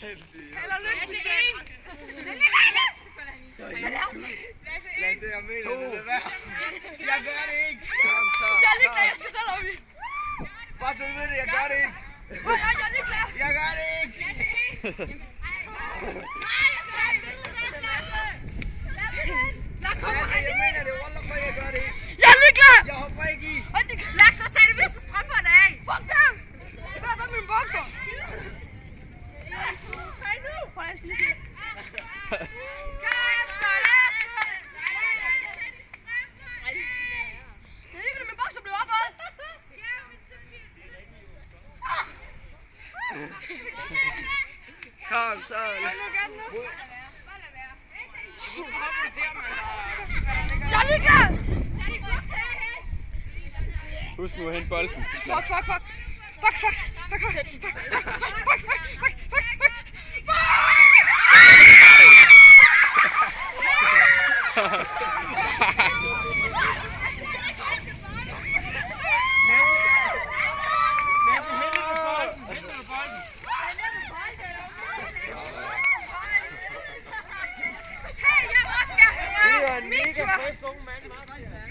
Held og lykke til Lasse, jeg mener det, hvad? Jeg gør det ikke! Jeg er lige klar, jeg skal selv op i. Bare så du ved det, jeg gør det ikke! Jeg er lige klar. Jeg gør det ikke! Lasse, jeg mener det, wallah, for jeg gør det ikke! Jeg er lige klar. Jeg hopper ikke i! Laks, så tag det viste strømperne af. Fuck dem. Hvad er mine bukser? 1, 2, 3 nu. Prøv at jeg skal lige se. Det er ikke, at mine bukser blev opad. Kom så! Jeg er lige klar. Husk nu at hente bolden. Fuck. Det er en mega frisk ung mand, Martin.